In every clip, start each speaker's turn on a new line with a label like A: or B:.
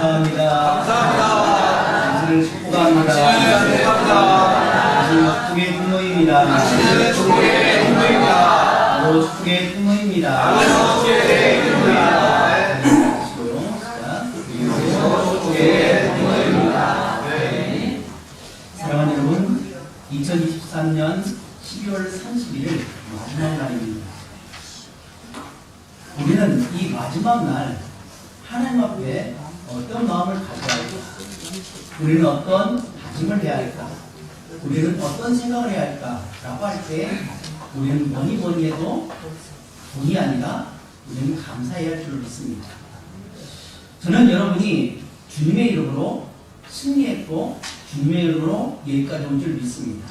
A: 감사합니다.
B: 감사합니다.
A: 당신을 축복합니다. 당신은 축복의 부모입니다.
B: 당신은 축복의 부모입니다.
A: 바로 축복의 부모입니다.
B: 바로 축복의 부모입니다.
A: 사랑하는 여러분, 2023년 12월 31일 마지막 날입니다. 우리는 이 마지막 날 하나님 앞에 어떤 마음을 가져야 할까? 우리는 어떤 다짐을 해야 할까? 우리는 어떤 생각을 해야 할까? 라고 할 때 우리는 뭐니 해도 돈이 아니라 우리는 감사해야 할 줄 믿습니다. 저는 여러분이 주님의 이름으로 승리했고 주님의 이름으로 여기까지 온 줄 믿습니다.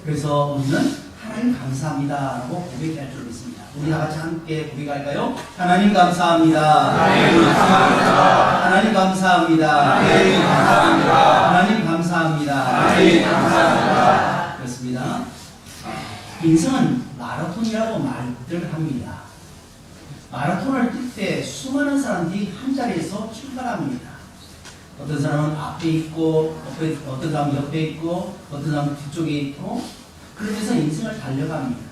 A: 그래서 우리는 하나님 감사합니다 라고 고백할 줄 믿습니다. 우리 다 같이 함께 고백할까요? 하나님 감사합니다.
B: 하나님 감사합니다.
A: 하나님 감사합니다.
B: 하나님 감사합니다.
A: 하나님 감사합니다.
B: 하나님 감사합니다.
A: 그렇습니다. 인생은 마라톤이라고 말들 합니다. 마라톤을 뛸 때 수많은 사람들이 한 자리에서 출발합니다. 어떤 사람은 앞에 있고, 어떤 사람은 옆에 있고, 어떤 사람은 뒤쪽에 있고, 그러면서 인생을 달려갑니다.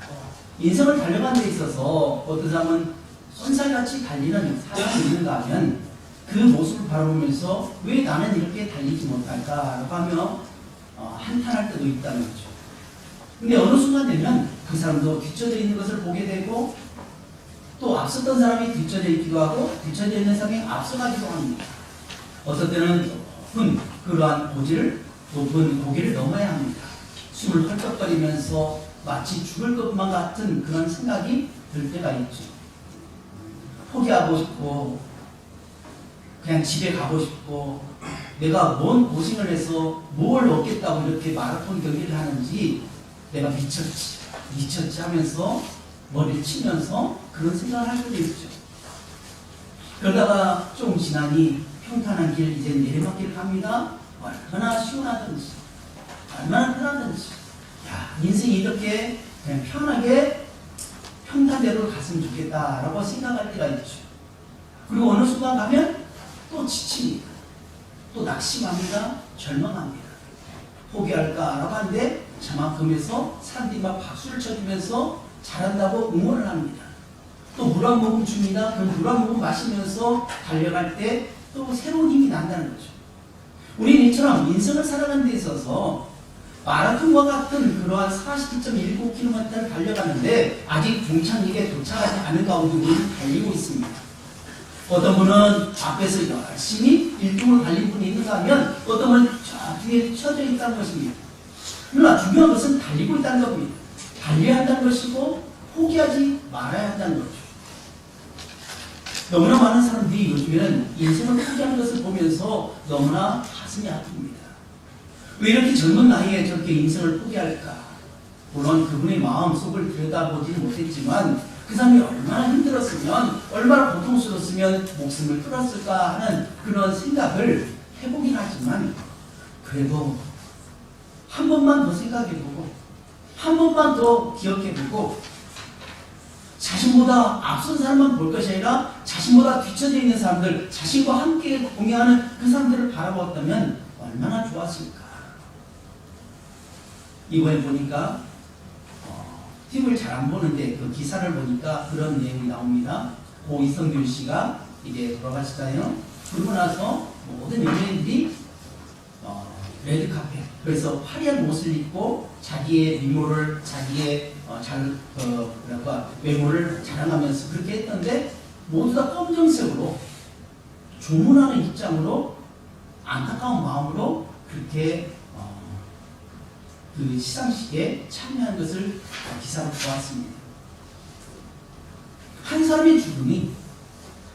A: 인생을 달려가는 데 있어서 어떤 사람은 쏜살같이 달리는 사람이 있는가 하면 그 모습을 바라보면서 왜 나는 이렇게 달리지 못할까 라고 하며 한탄할 때도 있다는 거죠. 근데 어느 순간 되면 그 사람도 뒤쳐져 있는 것을 보게 되고 또 앞섰던 사람이 뒤쳐져 있기도 하고 뒤쳐져 있는 사람이 앞서가기도 합니다. 어떤 때는 그러한 높은 고지를 넘어야 합니다. 숨을 헐떡거리면서 마치 죽을 것만 같은 그런 생각이 들 때가 있죠. 포기하고 싶고 그냥 집에 가고 싶고 내가 뭔 고생을 해서 뭘 얻겠다고 이렇게 마라톤 경기를 하는지 내가 미쳤지 하면서 머리를 치면서 그런 생각을 할 때도 있죠. 그러다가 좀 지나니 평탄한 길 이제 내리막길을 갑니다. 얼마나 시원하든지 얼마나 편하든지 야 인생이 이렇게 그냥 편하게 평탄대로 갔으면 좋겠다라고 생각할 때가 있죠. 그리고 어느 순간 가면 또 지칩니다. 또 낙심합니다. 절망합니다. 포기할까라고 하는데 저만큼에서 사람들이 막 박수를 쳐주면서 잘한다고 응원을 합니다. 또 물 한 모금 줍니다. 그 물 한 모금 마시면서 달려갈 때 또 새로운 힘이 난다는 거죠. 우리는 이처럼 인생을 살아가는 데 있어서 마라톤과 같은 그러한 42.19km를 달려가는데 아직 종착역에 도착하지 않은 가운데 우리는 달리고 있습니다. 어떤 분은 앞에서 열심히 1등으로 달린 분이 있는가 하면 어떤 분은 저 뒤에 쳐져 있다는 것입니다. 그러나 중요한 것은 달리고 있다는 겁니다. 달려야 한다는 것이고 포기하지 말아야 한다는 거죠. 너무나 많은 사람들이 요즘에는 인생을 포기하는 것을 보면서 너무나 가슴이 아픕니다. 왜 이렇게 젊은 나이에 저렇게 인생을 포기할까? 물론 그분의 마음속을 들여다보지는 못했지만 그 사람이 얼마나 힘들었으면 얼마나 고통스러웠으면 목숨을 끊었을까 하는 그런 생각을 해보긴 하지만 그래도 한 번만 더 생각해보고 한 번만 더 기억해보고 자신보다 앞선 사람만 볼 것이 아니라 자신보다 뒤쳐져 있는 사람들, 자신과 함께 공유하는 그 사람들을 바라보았다면 얼마나 좋았을까. 이번에 보니까 TV를 잘 안 보는데 그 기사를 보니까 그런 내용이 나옵니다. 고 이성균 씨가 이제 돌아가시잖아요. 그러고 나서 모든 연예인들이 레드카펫, 그래서 화려한 옷을 입고 자기의 미모를, 자기의 외모를 자랑하면서 그렇게 했던데 모두 다 검정색으로 조문하는 입장으로 안타까운 마음으로 그렇게 그 시상식에 참여한 것을 기사로 보았습니다. 한 사람의 죽음이,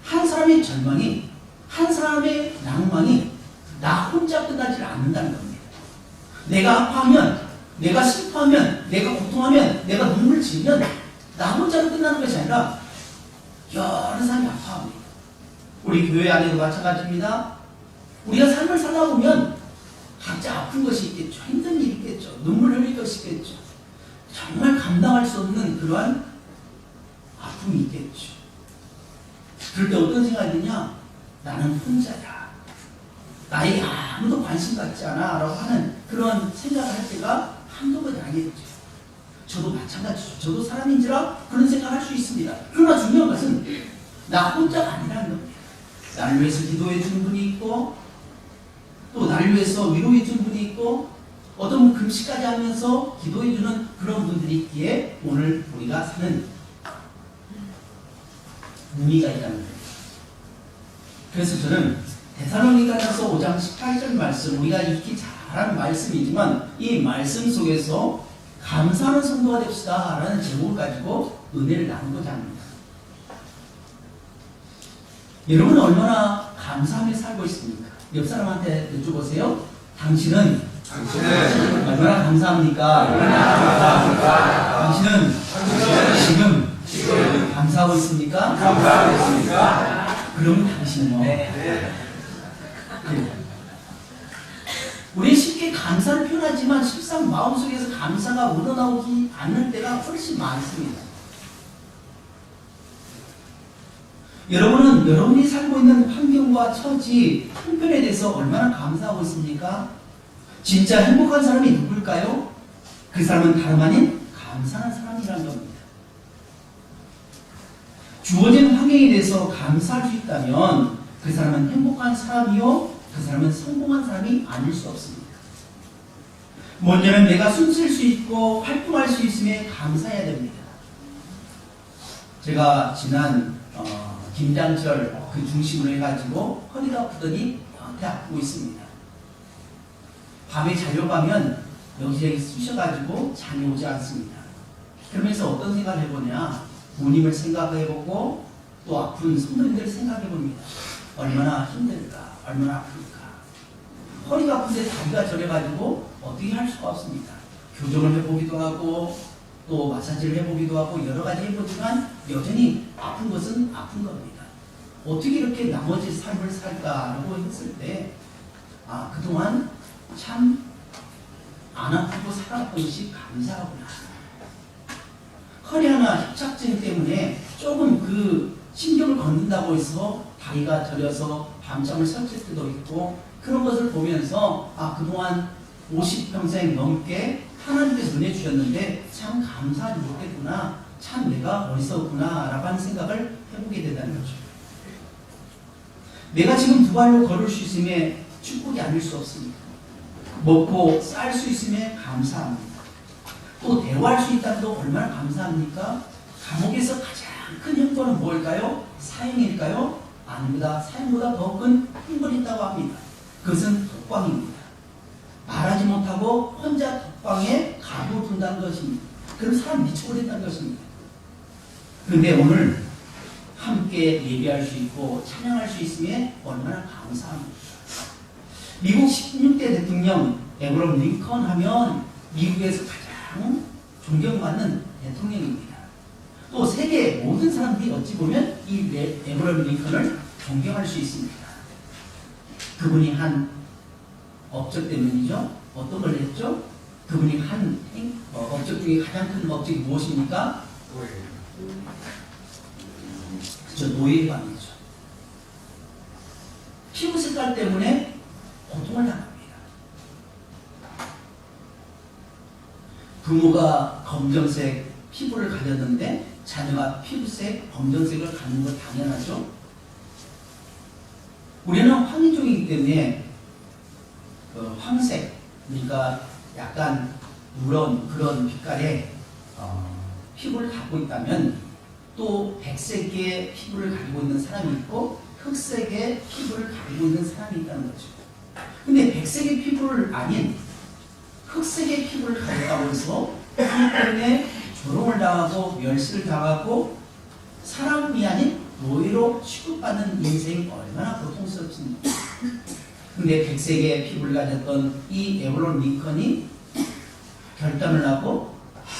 A: 한 사람의 절망이, 한 사람의 낭만이 나 혼자 끝나지 않는다는 겁니다. 내가 아파하면, 내가 슬퍼하면, 내가 고통하면, 내가 눈물 지으면 나 혼자로 끝나는 것이 아니라 여러 사람이 아파합니다. 우리 교회 안에도 마찬가지입니다. 우리가 삶을 살다 보면 각자 아픈 것이 있겠죠. 힘든 일이 있겠죠. 눈물 흘릴 것이 있겠죠. 정말 감당할 수 없는 그러한 아픔이 있겠죠. 그럴 때 어떤 생각이 드냐? 나는 혼자야. 나에게 아무도 관심 갖지 않아 라고 하는 그런 생각을 할 때가 한두 번이 아니겠죠. 저도 마찬가지죠. 저도 사람인지라 그런 생각을 할 수 있습니다. 그러나 중요한 것은 나 혼자가 아니라는 겁니다. 나를 위해서 기도해 주는 분이 있고 또 나를 위해서 위로해 주는 분이 있고 어떤 분 금식까지 하면서 기도해 주는 그런 분들이 있기에 오늘 우리가 사는 의미가 있다는 거예요. 그래서 저는 데살로니가서 5장 18절 말씀, 우리가 읽기 잘하는 말씀이지만 이 말씀 속에서 감사하는 성도가 됩시다 라는 제목을 가지고 은혜를 나누고자 합니다. 여러분은 얼마나 감사하며 살고 있습니까? 옆 사람한테 여쭤보세요. 당신은 얼마나 감사합니까? 당신은 지금 감사하고 있습니까? 그럼 당신은요? 네. 우리 쉽게 감사를 표현하지만 실상 마음속에서 감사가 우러나오지 않는 때가 훨씬 많습니다. 여러분은 여러분이 살고 있는 환경과 처지, 형편에 대해서 얼마나 감사하고 있습니까? 진짜 행복한 사람이 누굴까요? 그 사람은 다름 아닌 감사한 사람이라는 겁니다. 주어진 환경에 대해서 감사할 수 있다면 그 사람은 행복한 사람이요, 그 사람은 성공한 사람이 아닐 수 없습니다. 먼저는 내가 숨쉴 수 있고 활동할 수 있음에 감사해야 됩니다. 제가 지난 김장철 그 중심으로 해가지고 허리가 아프더니 여태 아프고 있습니다. 밤에 자려고 하면 여기저기 쑤셔가지고 잠이 오지 않습니다. 그러면서 어떤 생각을 해보냐, 부모님을 생각해보고 또 아픈 성도님들을 생각해봅니다. 얼마나 힘들까, 얼마나 아플까. 허리가 아픈데 다리가 저려가지고 어떻게 할 수가 없습니다. 교정을 해보기도 하고 또 마사지를 해보기도 하고 여러 가지 해보지만 여전히 아픈 것은 아픈 겁니다. 어떻게 이렇게 나머지 삶을 살까라고 했을 때 그동안 참 안 아프고 살았던 것이 감사하구나. 허리 하나 협착증 때문에 조금 그 신경을 걷는다고 해서 다리가 저려서 밤잠을 설칠 때도 있고 그런 것을 보면서 그동안 50평생 넘게 하나님께서 은혜 주셨는데 참 감사하지 못했구나, 참 내가 어리석구나 라고 하는 생각을 해보게 된다는 거죠. 내가 지금 두 발로 걸을 수 있음에 축복이 아닐 수 없습니다. 먹고 쌀 수 있음에 감사합니다. 또 대화할 수 있다는 도 얼마나 감사합니까? 감옥에서 가장 큰 형벌은 뭘까요? 사형일까요? 아닙니다. 사형보다 더 큰 형벌이 있다고 합니다. 그것은 독방입니다. 말하지 못하고 혼자 독방에 가둬둔다는 것입니다. 그럼 사람 미쳐버린다는 것입니다. 그런데 오늘 함께 예배할 수 있고 찬양할 수 있음에 얼마나 감사합니다. 미국 16대 대통령 에브럼 링컨 하면 미국에서 가장 존경받는 대통령입니다. 또 세계 모든 사람들이 어찌 보면 이 에브럼 링컨을 존경할 수 있습니다. 그분이 한 업적 때문이죠. 어떤 걸 했죠? 그분이 한 업적 중에 가장 큰 업적이 무엇입니까? 그죠, 노예관이죠. 피부 색깔 때문에 고통을 당합니다. 부모가 검정색 피부를 가졌는데 자녀가 피부색 검정색을 갖는 건 당연하죠. 우리는 황인종이기 때문에 황색, 그러니까 약간 누런 그런 빛깔의 피부를 갖고 있다면 또 백색의 피부를 가지고 있는 사람이 있고 흑색의 피부를 가지고 있는 사람이 있다는 거죠. 근데 백색의 피부를 아닌 흑색의 피부를 가졌다고 해서 그 때문에 조롱을 당하고 멸시를 당하고 사람이 아닌 노예로 취급받는 인생이 얼마나 고통스럽습니까? 근데 백색의 피부를 가졌던 이 에브럼 링컨이 결단을 하고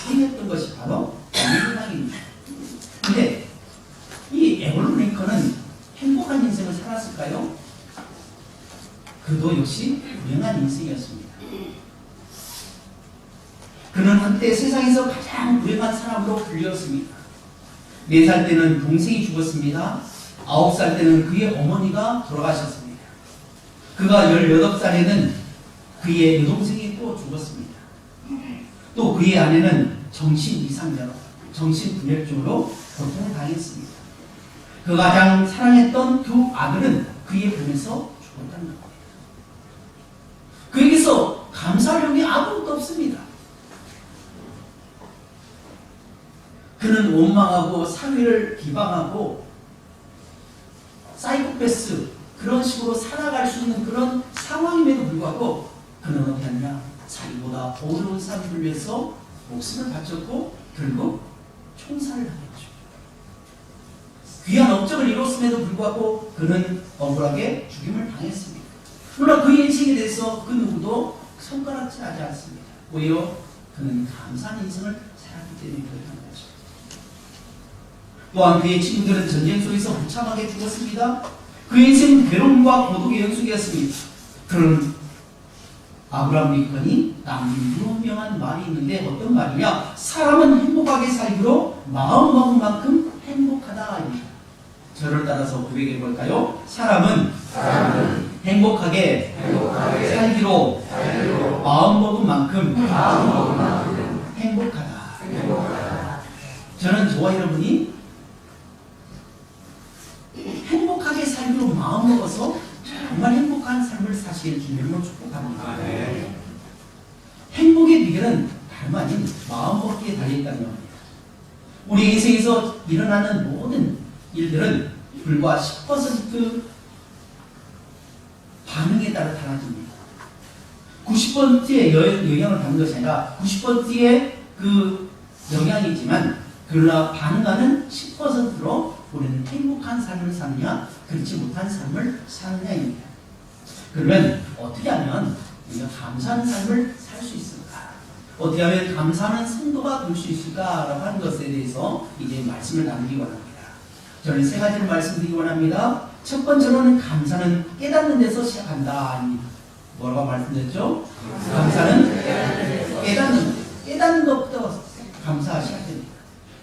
A: 행했던 것이 바로 민주당입니다. 근데 이 에브럼 링컨은 행복한 인생을 살았을까요? 그도 역시 불행한 인생이었습니다. 그는 한때 세상에서 가장 불행한 사람으로 불렸습니다. 4살 때는 동생이 죽었습니다. 9살 때는 그의 어머니가 돌아가셨습니다. 그가 18살에는 그의 여동생이 또 죽었습니다. 또 그의 아내는 정신 이상자로, 정신분열증으로 고통을 당했습니다. 그가 가장 사랑했던 두 아들은 그의 병에서 죽었다는 겁니다. 그에게서 감사할 용이 아무것도 없습니다. 그는 원망하고 사회를 비방하고 사이코패스 그런 식으로 살아갈 수 있는 그런 상황임에도 불구하고 그는 어떻게 하냐? 자기보다 어려운 사람들을 위해서 목숨을 바쳤고 결국 총살을 당했죠. 귀한 업적을 이뤘음에도 불구하고 그는 억울하게 죽임을 당했습니다. 그러나 그의 인생에 대해서 그 누구도 손가락질하지 않습니다. 오히려 그는 감사한 인생을 살았기 때문에 그렇게 하는 것입니다. 또한 그의 친구들은 전쟁 속에서 무참하게 죽었습니다. 그의 인생은 괴로움과 고독의 연속이었습니다. 그는 아브라함 링컨이 남긴 유명한 말이 있는데 어떤 말이냐? 사람은 행복하게 살기로 마음먹은 만큼 행복하다입니다. 저를 따라서 고백해 볼까요? 사람은 행복하게 살기로 마음먹은 만큼 행복하다. 저는 저와 여러분이 행복하게 살기로 마음먹어서 정말 행복한 삶을 사시길 주님으로 축복합니다. 행복의 비결은 다름 아닌 마음먹기에 달려있다는 겁니다. 우리 인생에서 일어나는 모든 일들은 불과 10% 반응에 따라 달라집니다. 90%의 영향을 받는 것이 아니라 90%의 그 영향이지만 그러나 반응하는 10%로 우리는 행복한 삶을 사느냐 그렇지 못한 삶을 사느냐입니다. 그러면 어떻게 하면 우리가 감사하는 삶을 살 수 있을까? 어떻게 하면 감사하는 성도가 될 수 있을까라고 하는 것에 대해서 이제 말씀을 나누기 원합니다. 저는 세 가지를 말씀드리기 원합니다. 첫 번째로는 감사는 깨닫는 데서 시작한다. 뭐라고 말씀드렸죠? 감사는 깨닫는 것부터 감사가 시작됩니다.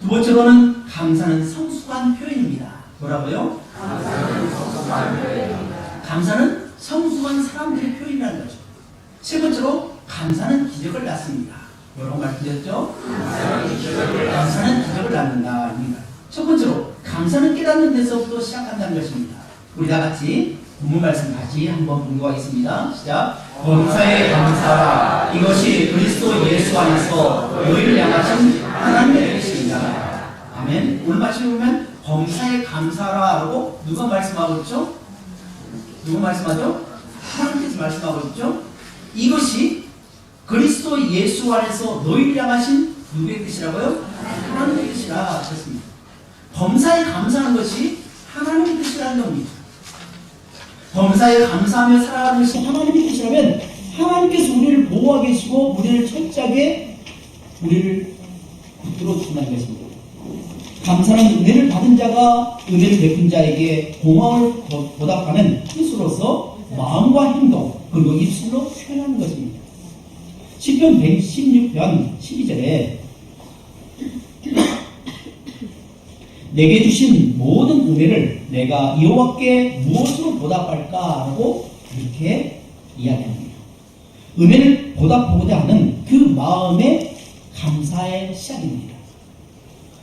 A: 두 번째로는 감사는 성숙한 표현입니다. 뭐라고요? 감사는 성숙한 사람들의 표현이라는 거죠. 세 번째로 감사는 기적을 낳습니다. 뭐라고 말씀드렸죠? 감사는 기적을 낳는다. 첫 번째로 감사는 깨닫는 데서부터 시작한다는 것입니다. 우리 다 같이 본문 말씀 다시 한번 공부하겠습니다. 시작. 범사에 감사하라. 이것이 그리스도 예수 안에서 너희를 향하신 하나님의 뜻입니다. 아멘. 오늘 말씀을 보면 범사에 감사하라고 누가 말씀하고 있죠? 누가 말씀하죠? 하나님께서 말씀하고 있죠? 이것이 그리스도 예수 안에서 너희를 향하신 누구의 뜻이라고요? 하나님의 뜻이라 하셨습니다. 범사에 감사하는 것이 하나님의 뜻이라는 겁니다. 범사에 감사하며 살아가는 것이 하나님의 뜻이라면 하나님께서 우리를 보호하고 계시고 우리를 철저하게 우리를 붙들어 주신다는 것입니다. 감사는 은혜를 받은 자가 은혜를 베푼 자에게 고마움을 보답하는 뜻으로서 마음과 행동 그리고 입술로 표현하는 것입니다. 시편 116편 12절에 내게 주신 모든 은혜를 내가 여호와께 무엇으로 보답할까라고 이렇게 이야기합니다. 은혜를 보답하고자 하는 그 마음의 감사의 시작입니다.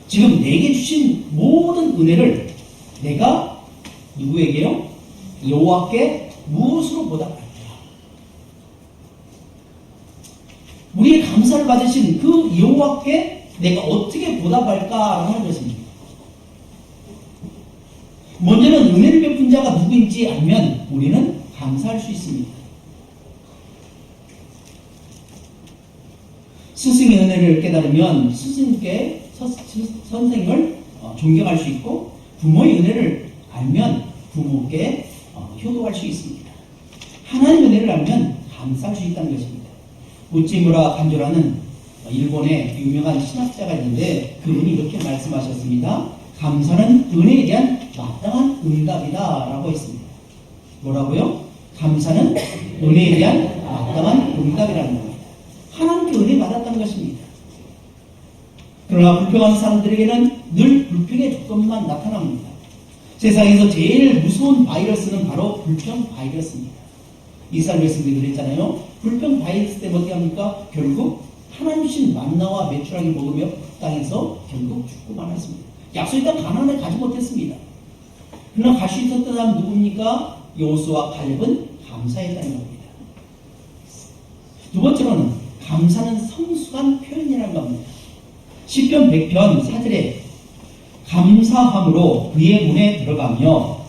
A: 지금 내게 주신 모든 은혜를 내가 누구에게요? 여호와께 무엇으로 보답할까? 우리의 감사를 받으신 그 여호와께 내가 어떻게 보답할까라고 하는 것입니다. 먼저는 은혜를 베푼 자가 누구인지 알면 우리는 감사할 수 있습니다. 스승의 은혜를 깨달으면 스승께 선생을 존경할 수 있고 부모의 은혜를 알면 부모께 효도할 수 있습니다. 하나님의 은혜를 알면 감사할 수 있다는 것입니다. 우찌무라 간조라는 일본의 유명한 신학자가 있는데 그분이 이렇게 말씀하셨습니다. 감사는 은혜에 대한 마땅한 응답이다 라고 했습니다. 뭐라고요? 감사는 은혜에 대한 마땅한 응답이라는 겁니다. 하나님께 은혜 받았다는 것입니다. 그러나 불평한 사람들에게는 늘 불평의 조건만 나타납니다. 세상에서 제일 무서운 바이러스는 바로 불평 바이러스입니다. 이스라엘 백성들이 그랬잖아요. 불평 다 했을 때 어떻게 합니까? 결국 하나님 주신 만나와 메추라기 먹으며 땅에서 결국 죽고 말았습니다. 약속의 땅 가나안에 가지 못했습니다. 그러나 갈 수 있었던 사람 누굽니까? 여호수아와 갈렙은 감사했다는 겁니다. 두 번째로는 감사는 성숙한 표현이라는 겁니다. 시편 100편 4절에 감사함으로 그의 문에 들어가며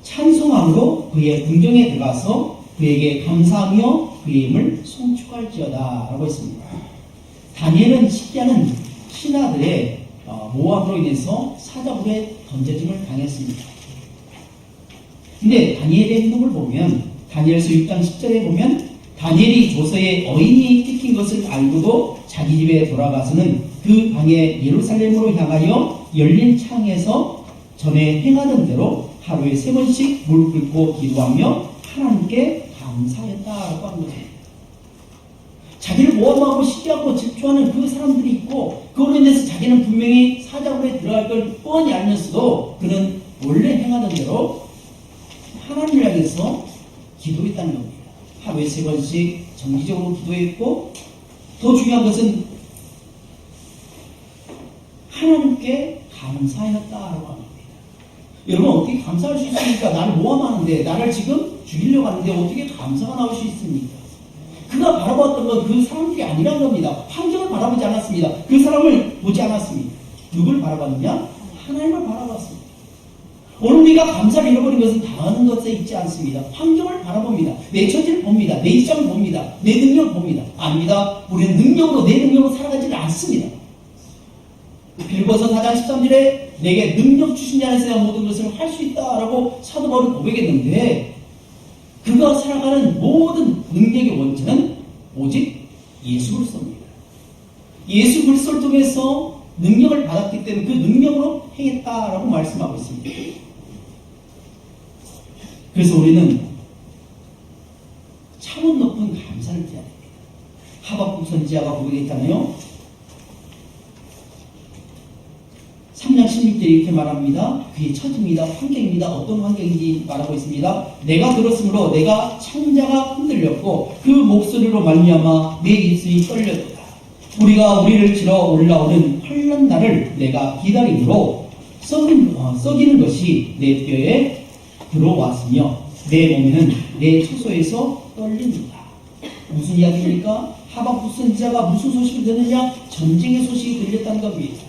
A: 찬송함으로 그의 궁정에 들어가서 그에게 감사하며 그의 이름을 송축할지어다 라고 했습니다. 다니엘은 시기하는 신하들의 모함으로 인해서 사자굴에 던져짐을 당했습니다. 근데 다니엘의 행동을 보면 다니엘서 6장 10절에 보면 다니엘이 조서에 어인이 찍힌 것을 알고도 자기 집에 돌아가서는 그 방에 예루살렘으로 향하여 열린 창에서 전에 행하던 대로 하루에 3번씩 물 끓고 기도하며 하나님께 감사했다라고 한 거죠. 자기를 모함하고 시기하고 질투하는 그 사람들이 있고 그로 인해서 자기는 분명히 사자굴에 들어갈 걸 뻔히 알면서도 그는 원래 행하던 대로 하나님을 향해서 기도했다는 겁니다. 하루에 3번씩 정기적으로 기도했고 더 중요한 것은 하나님께 감사하였다라고 합니다. 여러분 어떻게 감사할 수 있습니까? 나를 모함하는데 나를 지금 죽이려고 하는데 어떻게 감사가 나올 수 있습니까? 그가 바라봤던 건 그 사람들이 아니란 겁니다. 환경을 바라보지 않았습니다. 그 사람을 보지 않았습니다. 누굴 바라봤느냐? 하나님을 바라봤습니다. 오늘 우리가 감사를 잃어버린 것은 당하는 것에 있지 않습니다. 환경을 바라봅니다. 내 처지를 봅니다. 내 입장을 봅니다. 내 능력을 봅니다. 아닙니다. 우리는 능력으로 내 능력으로 살아가지는 않습니다. 빌보서 4장 13절에 내게 능력 주신 자 안에서 내가 모든 것을 할 수 있다라고 사도 바울이 고백했는데 그가 살아가는 모든 능력의 원천은 오직 예수 그리스도입니다. 예수 그리스도를 통해서 능력을 받았기 때문에 그 능력으로 행했다라고 말씀하고 있습니다. 그래서 우리는 차원 높은 감사를 드려야 됩니다. 하박국 선지자가 고백했잖아요. 3장 16절에 이렇게 말합니다. 그의 처지입니다. 환경입니다. 어떤 환경인지 말하고 있습니다. 내가 들었으므로 내가 창자가 흔들렸고 그 목소리로 말미암아 내 입술이 떨렸도다. 우리가 우리를 치러 올라오는 환난 날을 내가 기다림으로 썩이는 것이 내 뼈에 들어왔으며 내 몸에는 내 처소에서 떨립니다. 무슨 이야기입니까? 하박국 선지자가 무슨 소식을 듣느냐? 전쟁의 소식이 들렸다는 겁니다.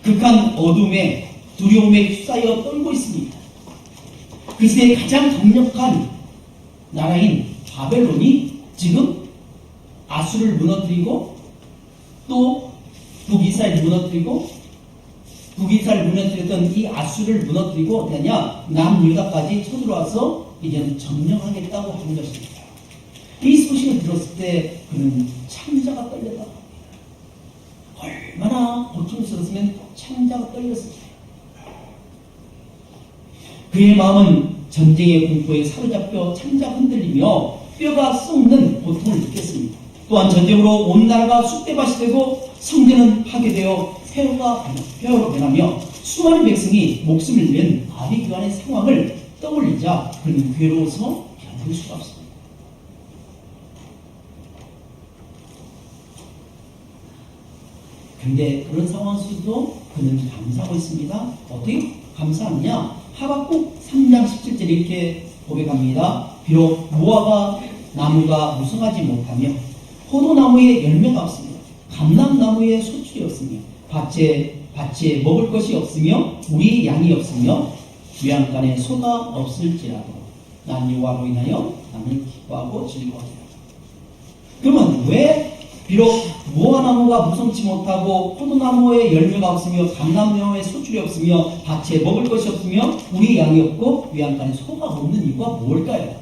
A: 극한 어둠에 두려움에 휩싸여 떨고 있습니다. 그 시대의 가장 강력한 나라인 바벨론이 지금 아수를 무너뜨리고 또 북이스라엘을 무너뜨리고 북이스라엘을 무너뜨렸던 이 아수를 무너뜨리고 어떻게 하냐? 남유다까지 쳐들어와서 이제는 점령하겠다고 하는 것입니다. 이 소식을 들었을 때 그는 창자가 떨렸다고 합니다. 얼마나 고통스러웠으면 창자가 떨렸을까요? 그의 마음은 전쟁의 공포에 사로잡혀 창자가 흔들리며 뼈가 썩는 고통을 느꼈습니다. 또한 전쟁으로 온 나라가 쑥대밭이 되고 성전은 파괴되어 폐허로 변하며 수많은 백성이 목숨을 잃은 아비규환의 상황을 떠올리자 그는 괴로워서 견딜 수가 없습니다. 그런데 그런 상황 속에도 그는 감사하고 있습니다. 어떻게 감사하느냐? 하박국 3장 17절에 이렇게 고백합니다. 비록 무화과 나무가 무성하지 못하며 포도나무에 열매가 없으며 감람나무에 소출이 없으며 밭에 먹을 것이 없으며 우리 양이 없으며 외양간에 소가 없을지라도 난 여호와로 인하여 나는 기뻐하고 즐거워하리라. 그러면 왜 비록 무화과나무가 무성치 못하고 포도나무에 열매가 없으며 감람나무에 소출이 없으며 밭에 먹을 것이 없으며 우리 양이 없고 외양간에 소가 없는 이유가 뭘까요?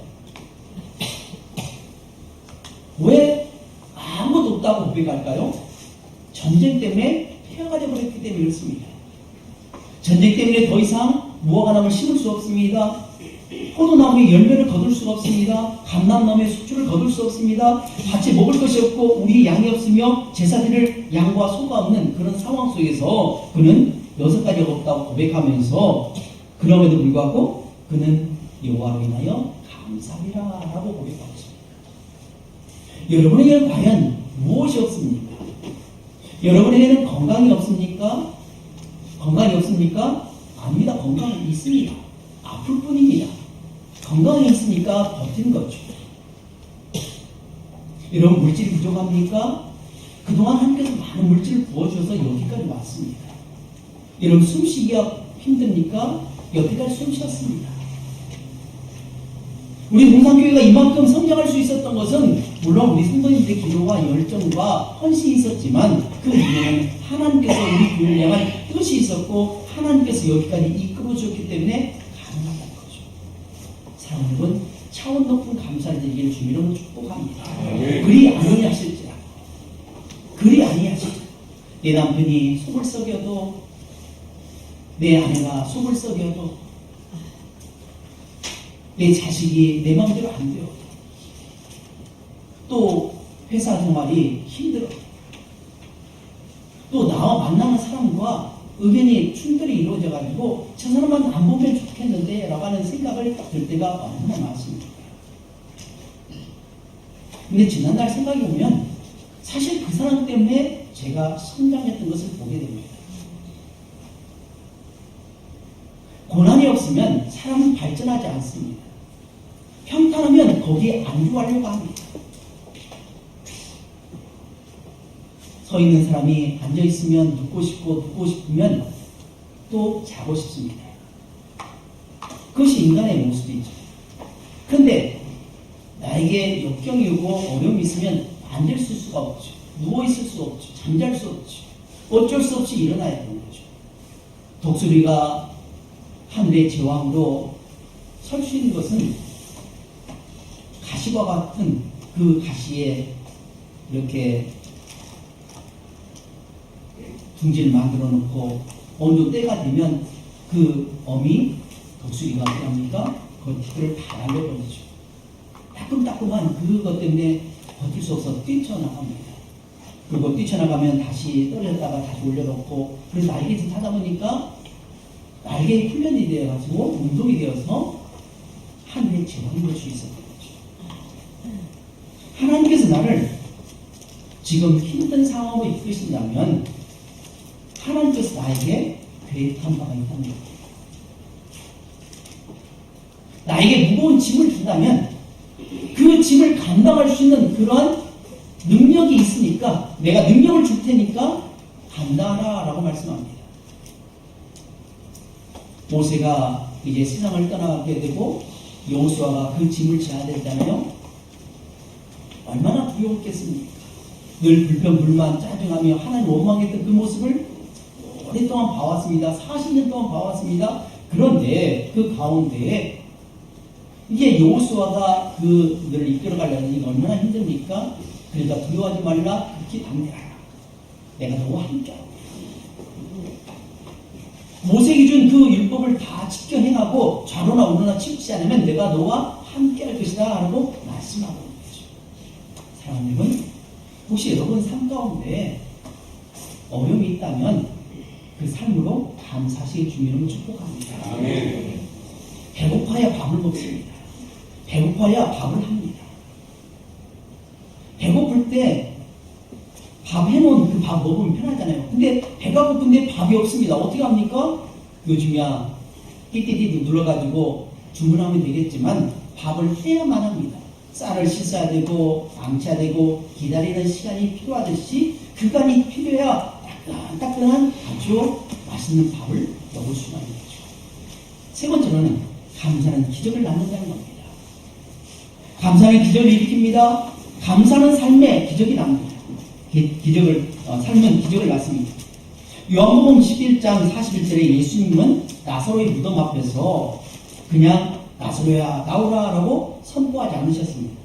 A: 왜 아무것도 없다고 고백할까요? 전쟁 때문에 폐허가 되어버렸기 때문에 그렇습니다. 전쟁 때문에 더 이상 무화과나무를 심을 수 없습니다. 포도나무의 열매를 거둘 수가 없습니다. 감람나무의 수출을 거둘 수 없습니다. 밭에 먹을 것이 없고 우리 양이 없으며 제사드릴 양과 소가 없는 그런 상황 속에서 그는 6가지가 없다고 고백하면서 그럼에도 불구하고 그는 여호와로 인하여 감사합니다라고 고백하고 있습니다. 여러분에게는 과연 무엇이 없습니까? 여러분에게는 건강이 없습니까? 건강이 없습니까? 아닙니다. 건강이 있습니다. 아플 뿐입니다. 건강이 있으니까 버티는 거죠. 여러분 물질이 부족합니까? 그동안 하나님께서 많은 물질을 부어주셔서 여기까지 왔습니다. 여러분 숨쉬기가 힘듭니까? 여기까지 숨 쉬었습니다. 우리 동산교회가 이만큼 성장할 수 있었던 것은 물론 우리 성도님들의 기도와 열정과 헌신이 있었지만 그 이유는 하나님께서 우리 교회를 향한 뜻이 있었고 하나님께서 여기까지 이끌어 주셨기 때문에 가능하다는 거죠. 사랑하는 여러분, 차원 높은 감사를 드리기를 주님으로 축복합니다. 그리 아니하실지라. 그리 아니하실지라. 내 남편이 속을 썩여도 내 아내가 속을 썩여도 내 자식이 내 마음대로 안 돼요. 또 회사 생활이 힘들어. 또 나와 만나는 사람과 의견이 충돌이 이루어져가지고 저 사람만 안 보면 좋겠는데 라고 하는 생각을 딱 들 때가 얼마나 많습니다. 근데 지난날 생각해 보면 사실 그 사람 때문에 제가 성장했던 것을 보게 됩니다. 고난이 없으면 사람은 발전하지 않습니다. 평탄하면 거기에 안주하려고 합니다. 서 있는 사람이 앉아 있으면 눕고 싶으면 또 자고 싶습니다. 그것이 인간의 모습이죠. 그런데 나에게 역경이 오고 어려움이 있으면 앉을 수가 없죠. 누워 있을 수 없죠. 잠잘 수 없죠. 어쩔 수 없이 일어나야 되는 거죠. 독수리가 하늘의 제왕으로 설 수 있는 것은 가시와 같은 그 가시에 이렇게 둥지를 만들어 놓고 어느 때가 되면 그 어미 독수리가 어떻게 합니까? 그 티들을 다 날려버리죠. 따끔따끔한 그것 때문에 버틸 수 없어 뛰쳐나갑니다. 그리고 뛰쳐나가면 다시 떨어졌다가 다시 올려놓고 그래서 날개짓 하다 보니까 날개의 훈련이 되어가지고 운동이 되어서 하늘의 제왕이 될 수 있었던 거죠. 하나님께서 나를 지금 힘든 상황으로 이끄신다면 하나님께서 나에게 계획한 바가 있다는 거예요. 나에게 무거운 짐을 준다면 그 짐을 감당할 수 있는 그러한 능력이 있으니까 내가 능력을 줄 테니까 감당하라 라고 말씀합니다. 모세가 이제 세상을 떠나게 되고 여호수아가 그 짐을 져야 되잖아요. 얼마나 두려웠겠습니까? 늘 불평불만 짜증하며 하나님 원망했던 그 모습을 오랫동안 봐왔습니다. 40년 동안 봐왔습니다. 그런데 그 가운데 이제 여호수아가 그들을 이끌어가려니 얼마나 힘듭니까? 그러니까 두려워하지 말라, 극히 담대하라. 내가 너와 함께하고 모세기 준 그 율법을 다 지켜 행하고 좌로나 우로나 치우치지 않으면 내가 너와 함께할 것이다 라고 말씀하고 있는 거죠. 사랑하는 여러분, 혹시 여러분 삶 가운데 어려움이 있다면 그 삶으로 감사하시길 주님으로 축복합니다.
B: 아멘.
A: 배고파야 밥을 먹습니다. 배고파야 밥을 합니다. 배고플 때 밥 해놓은 그 밥 먹으면 편하잖아요. 근데 배가 고픈데 밥이 없습니다. 어떻게 합니까? 요즘이야 띠띠띠 눌러가지고 주문하면 되겠지만 밥을 해야만 합니다. 쌀을 씻어야 되고 양쳐야 되고 기다리는 시간이 필요하듯이 그간이 필요해야 따끈따끈한 아주 맛있는 밥을 먹을 수가 있는 거죠. 세 번째로는 감사는 기적을 낳는다는 겁니다. 감사는 기적을 일으킵니다. 감사는 삶의 기적이 납니다. 삶은 기적을 낳습니다. 요한복음 11장 41절에 예수님은 나사로의 무덤 앞에서 그냥 나사로야 나오라 라고 선포하지 않으셨습니다.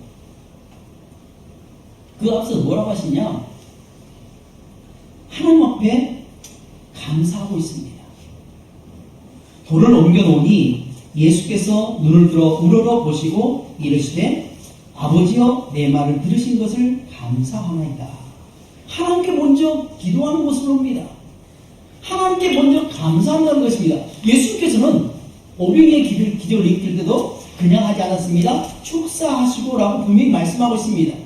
A: 그 앞서 뭐라고 하시냐? 하나님 앞에 감사하고 있습니다. 돌을 옮겨놓으니 예수께서 눈을 들어 우러러 보시고 이르시되 아버지여 내 말을 들으신 것을 감사하나이다. 하나님께 먼저 기도하는 모습을 봅니다. 하나님께 먼저 감사한다는 것입니다. 예수님께서는 오병이의 기적을 일으킬 때도 그냥 하지 않았습니다. 축사하시고라고 분명히 말씀하고 있습니다.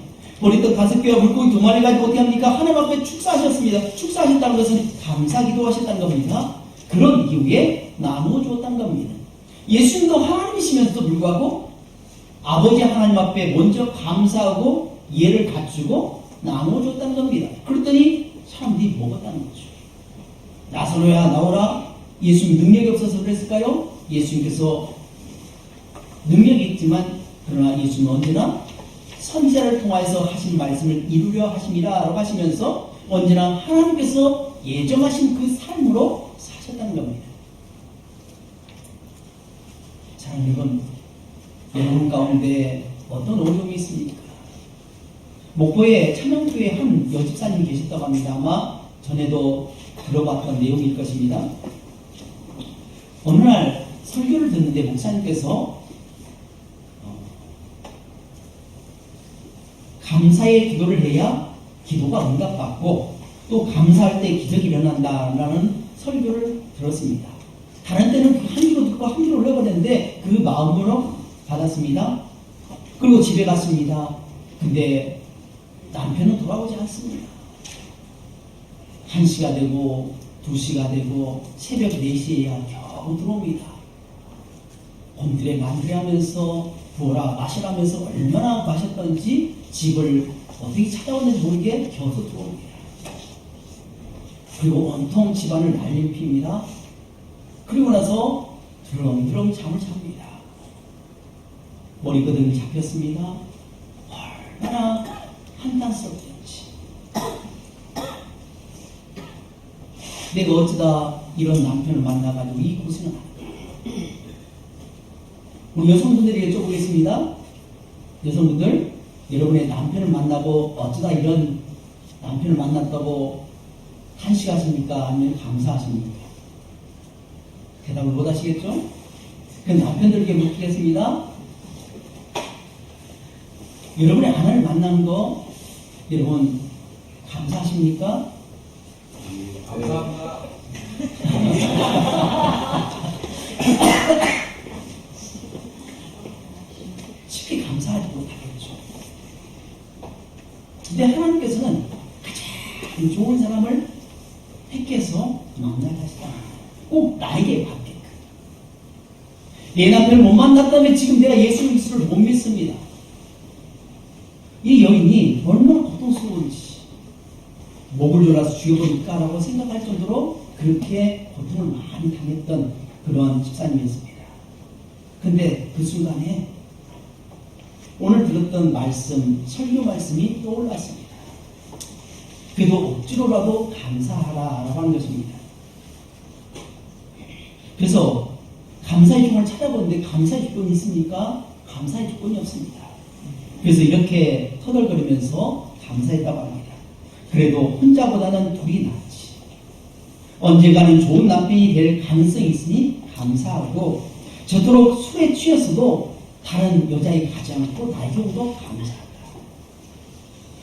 A: 버렸던 5개와 물고기 2마리 가지고 어떻게 합니까? 하나님 앞에 축사하셨습니다. 축사하셨다는 것은 감사 기도하셨다는 겁니다. 그런 이후에 나누어 주었다는 겁니다. 예수님도 하나님이시면서도 불구하고 아버지 하나님 앞에 먼저 감사하고 예를 갖추고 나누어 줬다는 겁니다. 그랬더니 사람들이 먹었다는 거죠. 나사로야 나오라. 예수님 능력이 없어서 그랬을까요? 예수님께서 능력이 있지만 그러나 예수님은 언제나 선지자를 통하여서 하신 말씀을 이루려 하심이라 라고 하시면서 언제나 하나님께서 예정하신 그 삶으로 사셨다는 겁니다. 자, 여러분 가운데 어떤 어려움이 있습니까? 목포에 참영교회 한 여집사님 계셨다고 합니다. 아마 전에도 들어봤던 내용일 것입니다. 어느 날 설교를 듣는데 목사님께서 감사의 기도를 해야 기도가 응답받고 또 감사할 때 기적이 일어난다라는 설교를 들었습니다. 다른 때는 한 귀로 듣고 한 귀로 올려버렸는데 그 마음으로 받았습니다. 그리고 집에 갔습니다. 근데 남편은 돌아오지 않습니다. 1시가 되고 2시가 되고 새벽 4시에야 겨우 들어옵니다. 곰들에 만들어 하면서 부어라 마시라면서 얼마나 마셨던지 집을 어떻게 찾아왔는지 모르게 겨우 들어옵니다. 그리고 온통 집안을 날림 핍니다. 그리고 나서 드렁드렁 잠을 잡니다. 머리끄덩이 잡혔습니다. 얼마나 한탄스럽던지. 내가 어쩌다 이런 남편을 만나가지고 이 고생을 하는가. 우리 여성분들에게 여쭤보겠습니다. 여성분들, 여러분의 남편을 만나고 어쩌다 이런 남편을 만났다고 탄식하십니까? 아니면 감사하십니까? 대답을 못 하시겠죠? 그 남편들에게 묻겠습니다. 여러분의 아내를 만난 거 여러분 감사하십니까?
B: 감사합니다.
A: 쉽게 감사하지 못하겠죠. 근데 하나님께서는 가장 좋은 사람을 택해서 만나게 하시다. 꼭 나에게 받게끔. 내 남편을 못 만났다면 지금 내가 예수 그리스도를 못 믿습니다. 이 여인이 얼마나 고통스러운지 목을 졸라서 죽여버릴까라고 생각할 정도로 그렇게 고통을 많이 당했던 그러한 집사님이었습니다. 근데 그 순간에 오늘 들었던 말씀, 설교 말씀이 떠올랐습니다. 그래도 억지로라도 감사하라라고 하는 것입니다. 그래서 감사의 조건을 찾아보는데 감사의 조건이 있습니까? 감사의 조건이 없습니다. 그래서 이렇게 터덜거리면서 감사했다고 합니다. 그래도 혼자보다는 둘이 낫지. 언젠가는 좋은 남편이 될 가능성이 있으니 감사하고 저토록 술에 취했어도 다른 여자에게 가지 않고 나에게 오도 감사하다.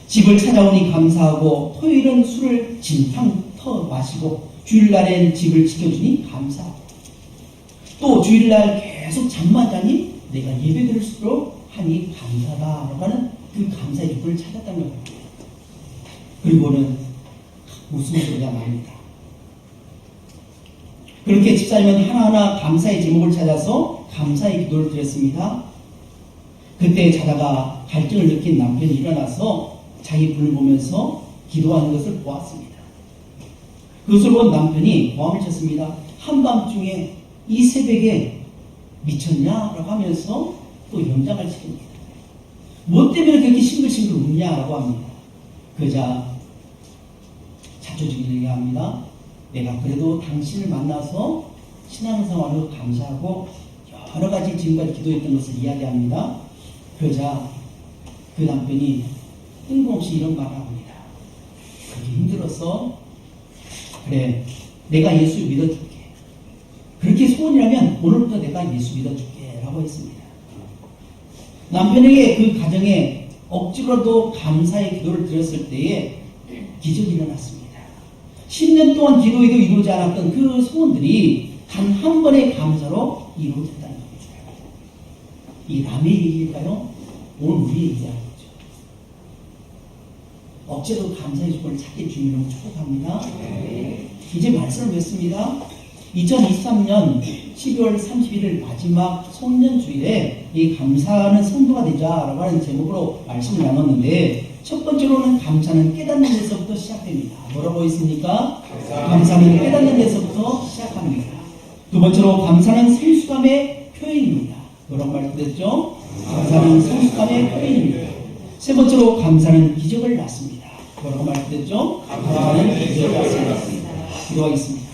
A: 집을 찾아오니 감사하고 토요일은 술을 진탕 터 마시고 주일날엔 집을 지켜주니 감사하고 또 주일날 계속 잠만 자니 내가 예배 드릴 수 있도록 하니 감사하다라고 하는 그 감사의 조건을 찾았다는 겁니다. 그리고는 웃음소리가 납니다. 그렇게 집사님은 하나하나 감사의 제목을 찾아서 감사의 기도를 드렸습니다. 그때 자다가 갈증을 느낀 남편이 일어나서 자기 불을 보면서 기도하는 것을 보았습니다. 그것을 본 남편이 고함을 쳤습니다. 한밤중에 이 새벽에 미쳤냐라고 하면서 또 연장을 치릅니다. 뭐 때문에 그렇게 싱글싱글 웃냐라고 합니다. 그러자 자초지기 얘기합니다. 내가 그래도 당신을 만나서 신앙생활로 감사하고 여러 가지 지금까지 기도했던 것을 이야기합니다. 그러자 그 남편이 뜬금없이 이런 말을 합니다. 그게 힘들어서 그래 내가 예수 믿어줄게. 그렇게 소원이라면 오늘부터 내가 예수 믿어줄게 라고 했습니다. 남편에게 그 가정에 억지로라도 감사의 기도를 드렸을 때에 기적이 일어났습니다. 10년 동안 기도해도 이루어지지 않았던 그 소원들이 단 한 번의 감사로 이루어졌다는 겁니다. 이 남의 얘기일까요? 오늘 우리 얘기하는 거죠. 억제로 감사의 조건을 찾게 주님으로 축복합니다. 이제 말씀을 맺습니다. 2023년 12월 31일 마지막 송년주일에 이 감사하는 성도가 되자라고 하는 제목으로 말씀을 나눴는데, 첫 번째로는 감사는 깨닫는 데서부터 시작됩니다. 뭐라고 했습니까? 감사는 깨닫는 데서부터 시작합니다. 두 번째로 감사는 성숙함의 표현입니다. 뭐라고 말씀드렸죠? 감사는 성숙함의 표현입니다. 세 번째로 감사는 기적을 낳습니다. 뭐라고 말씀드렸죠? 감사는 기적을 낳습니다. 기도하겠습니다.